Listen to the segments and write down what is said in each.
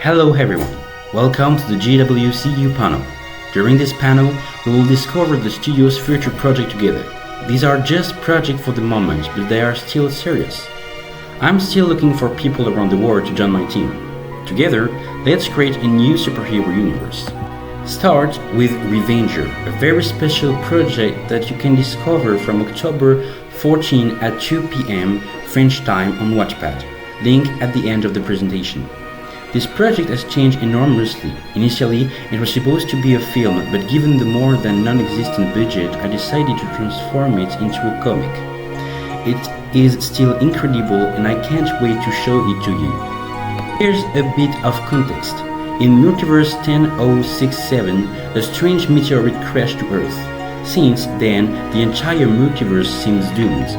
Hello everyone, welcome to the JWCU panel. During this panel, we will discover the studio's future project together. These are just projects for the moment, but they are still serious. I'm still looking for people around the world to join my team. Together, let's create a new superhero universe. Start with Revenger, a very special project that you can discover from October 14 at 2 p.m. French time on Wattpad. Link at the end of the presentation. This project has changed enormously. Initially, it was supposed to be a film, but given the more than non-existent budget, I decided to transform it into a comic. It is still incredible and I can't wait to show it to you. Here's a bit of context. In Multiverse 10067, a strange meteorite crashed to Earth. Since then, the entire multiverse seems doomed.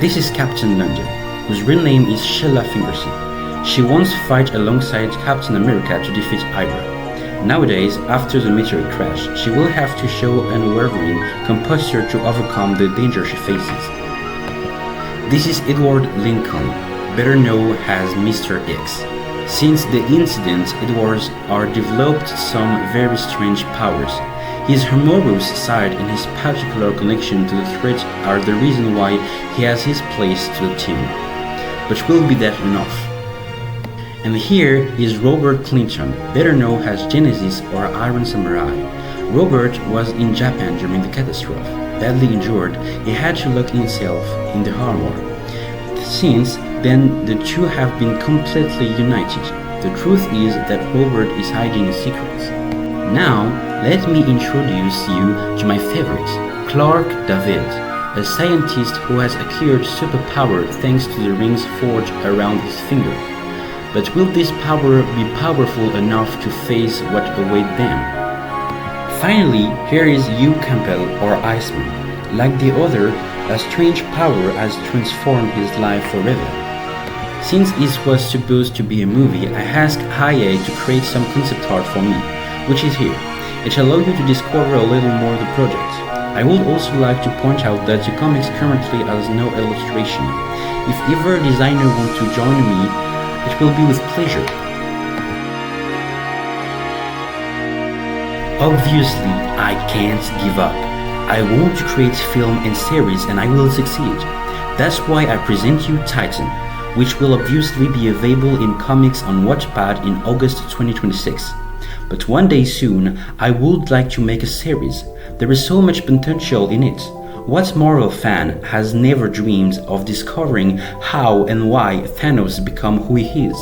This is Captain London, whose real name is Sheila Fingerson. She once fought alongside Captain America to defeat Hydra. Nowadays, after the meteorite crash, she will have to show unwavering composure to overcome the danger she faces. This is Edward Lincoln, better known as Mr. X. Since the incident, Edwards developed some very strange powers. His humorous side and his particular connection to the threat are the reason why he has his place to the team. But will be that enough? And here is Robert Clinton, better known as Genesis or Iron Samurai. Robert was in Japan during the catastrophe. Badly injured, he had to lock himself in the armor. Since then, the two have been completely united. The truth is that Robert is hiding a secret. Now, let me introduce you to my favorite, Clark David, a scientist who has acquired superpower thanks to the rings forged around his finger. But will this power be powerful enough to face what awaits them? Finally, here is Hugh Campbell or Iceman. Like the other, a strange power has transformed his life forever. Since this was supposed to be a movie, I asked IA to create some concept art for me, which is here. It allows you to discover a little more of the project. I would also like to point out that the comics currently has no illustration. If ever a designer wants to join me, it will be with pleasure. Obviously, I can't give up. I want to create film and series and I will succeed. That's why I present you Titan, which will obviously be available in comics on Wattpad in August 2026. But one day soon, I would like to make a series. There is so much potential in it. What Marvel fan has never dreamed of discovering how and why Thanos become who he is?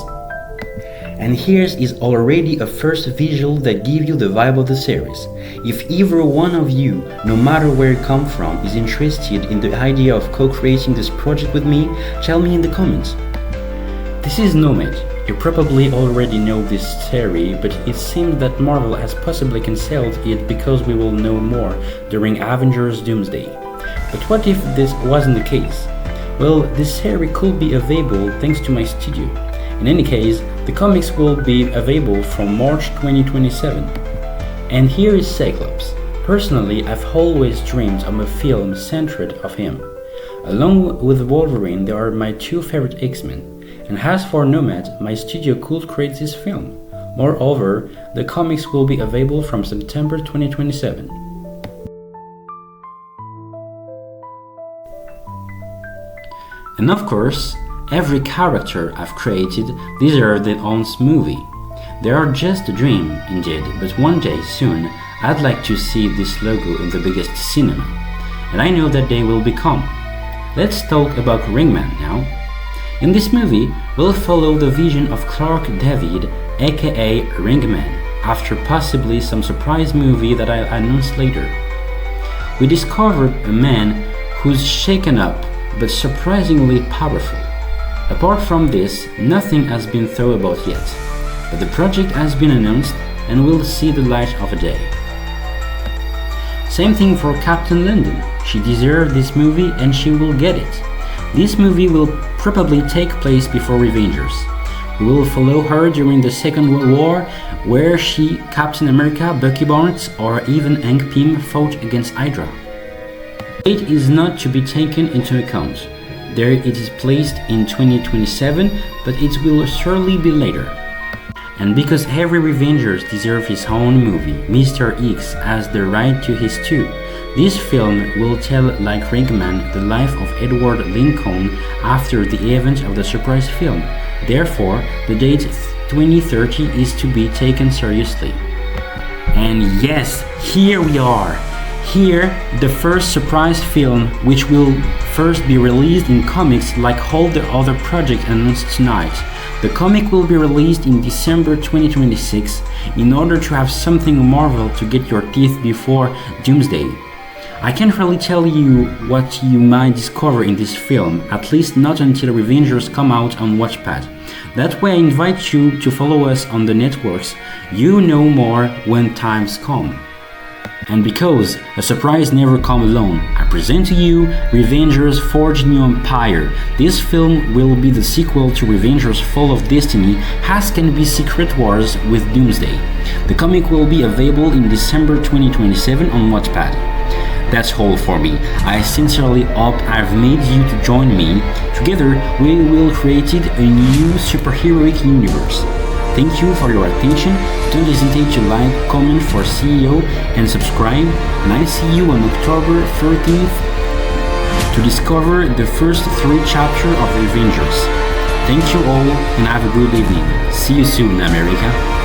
And here is already a first visual that gives you the vibe of the series. If either one of you, no matter where you come from, is interested in the idea of co-creating this project with me, tell me in the comments. This is Nomad. You probably already know this theory, but it seems that Marvel has possibly cancelled it because we will know more during Avengers Doomsday. But what if this wasn't the case? Well, this series could be available thanks to my studio. In any case, the comics will be available from March 2027. And here is Cyclops. Personally, I've always dreamed of a film centered of him. Along with Wolverine, they are my two favorite X-Men. And as for Nomad, my studio could create this film. Moreover, the comics will be available from September 2027. And of course, every character I've created deserves their own movie. They are just a dream, indeed, but one day soon, I'd like to see this logo in the biggest cinema. And I know that day will become. Let's talk about Ringman now. In this movie, we'll follow the vision of Clark David, aka Ringman, after possibly some surprise movie that I'll announce later. We discovered a man who's shaken up but surprisingly powerful. Apart from this, nothing has been thought about yet, but the project has been announced and will see the light of a day. Same thing for Captain London. She deserves this movie and she will get it. This movie will probably take place before Revengers. We will follow her during the Second World War, where she, Captain America, Bucky Barnes, or even Hank Pym fought against Hydra. Date is not to be taken into account. There it is placed in 2027, but it will surely be later. And because every Revenger deserves his own movie, Mr. X has the right to his too. This film will tell, like Ringman, the life of Edward Lincoln after the events of the surprise film. Therefore, the date 2030 is to be taken seriously. And yes, here we are. Here, the first surprise film, which will first be released in comics like all the other projects announced tonight. The comic will be released in December 2026 in order to have something Marvel to get your teeth before Doomsday. I can't really tell you what you might discover in this film, at least not until Revengers come out on Watchpad. That way I invite you to follow us on the networks. You know more when times come. And because a surprise never comes alone, I present to you Revengers Forge New Empire. This film will be the sequel to Revengers Fall of Destiny, as can be Secret Wars with Doomsday. The comic will be available in December 2027 on Wattpad. That's all for me. I sincerely hope I've made you to join me. Together, we will create a new superheroic universe. Thank you for your attention. Don't hesitate to like, comment for CEO, and subscribe. And I see you on October 13th to discover the first 3 chapters of Avengers. Thank you all and have a good evening. See you soon, America.